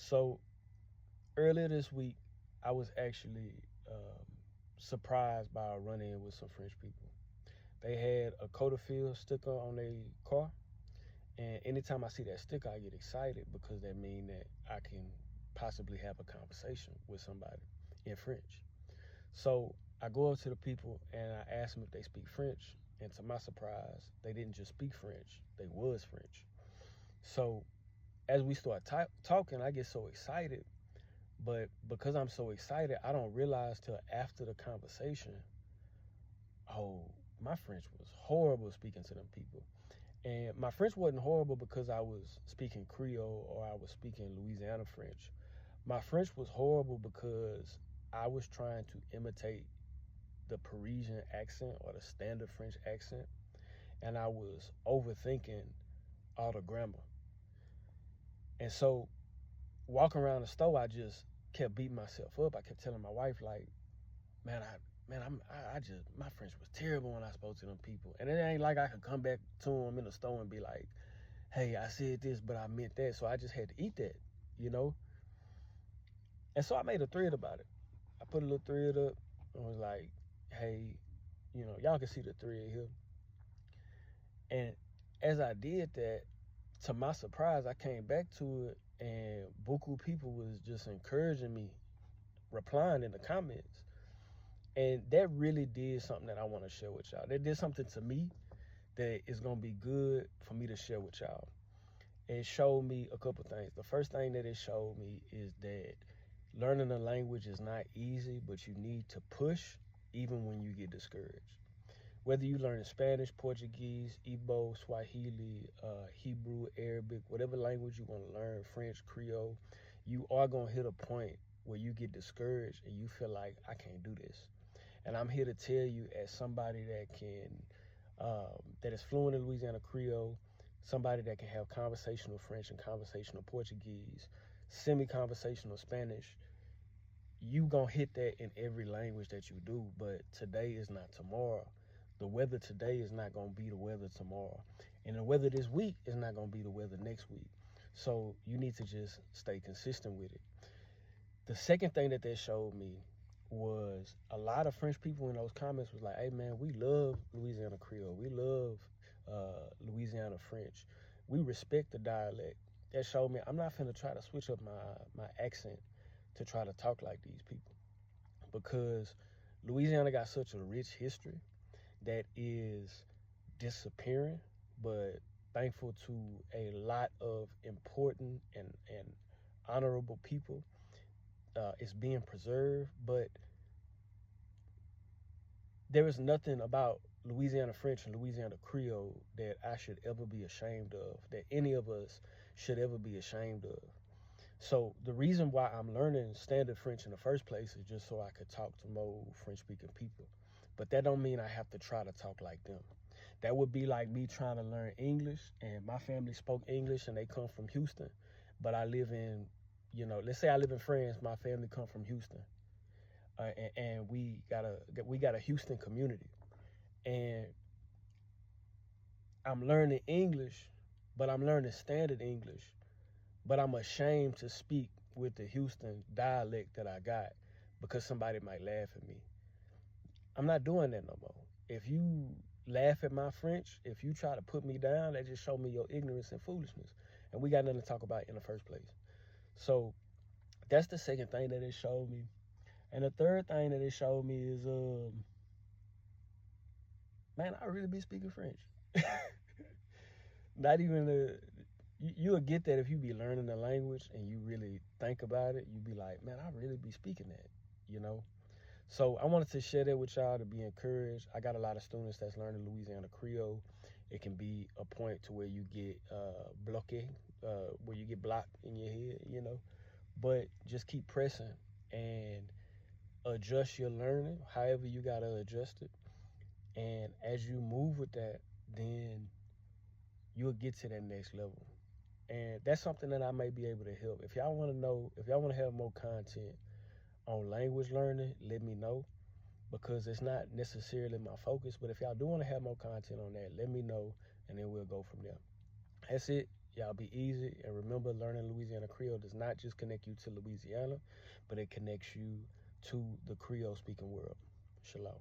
So earlier this week, I was actually surprised by a run-in with some French people. They had a Coda sticker on their car, and anytime I see that sticker, I get excited because that means that I can possibly have a conversation with somebody in French. So I go up to the people and I ask them if they speak French, and to my surprise, they didn't just speak French; they was French. So as we start talking, I get so excited. But because I'm so excited, I don't realize till after the conversation, oh, my French was horrible speaking to them people. And my French wasn't horrible because I was speaking Creole or I was speaking Louisiana French. My French was horrible because I was trying to imitate the Parisian accent or the standard French accent, and I was overthinking all the grammar. And so walking around the store, I just kept beating myself up. I kept telling my wife, like, man, I just, my French was terrible when I spoke to them people. And it ain't like I could come back to them in the store and be like, hey, I said this, but I meant that. So I just had to eat that, you know? And so I made a thread about it. I put a little thread up and was like, hey, y'all can see the thread here. And as I did that, to my surprise, I came back to it and buku people was just encouraging me, replying in the comments. And that really did something that I want to share with y'all. That did something to me that is going to be good for me to share with y'all. It showed me a couple things. The first thing that it showed me is that learning a language is not easy, but you need to push even when you get discouraged. Whether you learn Spanish, Portuguese, Igbo, Swahili, Hebrew, Arabic, whatever language you want to learn, French, Creole, you are going to hit a point where you get discouraged and you feel like, I can't do this. And I'm here to tell you, as somebody that that is fluent in Louisiana Creole, somebody that can have conversational French and conversational Portuguese, semi-conversational Spanish, you gonna hit that in every language that you do. But today is not tomorrow. The weather today is not gonna be the weather tomorrow, and the weather this week is not gonna be the weather next week. So you need to just stay consistent with it. The second thing that showed me was a lot of French people in those comments was like, hey man, we love Louisiana Creole. We love Louisiana French. We respect the dialect. That showed me I'm not finna try to switch up my accent to try to talk like these people, because Louisiana got such a rich history that is disappearing, but thankful to a lot of important and honorable people, it's being preserved. But there is nothing about Louisiana French and Louisiana Creole that I should ever be ashamed of, that any of us should ever be ashamed of. So the reason why I'm learning standard French in the first place is just so I could talk to more French-speaking people. But that don't mean I have to try to talk like them. That would be like me trying to learn English, and my family spoke English and they come from Houston, but I live in, let's say I live in France, my family come from Houston, and we got a Houston community, and I'm learning English, but I'm learning standard English, but I'm ashamed to speak with the Houston dialect that I got because somebody might laugh at me. I'm not doing that no more. If you laugh at my French, if you try to put me down, that just show me your ignorance and foolishness. And we got nothing to talk about in the first place. So that's the second thing that it showed me. And the third thing that it showed me is, man, I really be speaking French. Not even you'll get that if you be learning the language and you really think about it. You be like, man, I really be speaking that. So I wanted to share that with y'all to be encouraged. I got a lot of students that's learning Louisiana Creole. It can be a point to where you get bloqué, where you get blocked in your head. But just keep pressing and adjust your learning, however you got to adjust it. And as you move with that, then you'll get to that next level. And that's something that I may be able to help. If y'all want to know, if y'all want to have more content on language learning, let me know, because it's not necessarily my focus. But if y'all do want to have more content on that, let me know, and then we'll go from there. That's it. Y'all be easy. And remember, learning Louisiana Creole does not just connect you to Louisiana, but it connects you to the Creole speaking world. Shalom.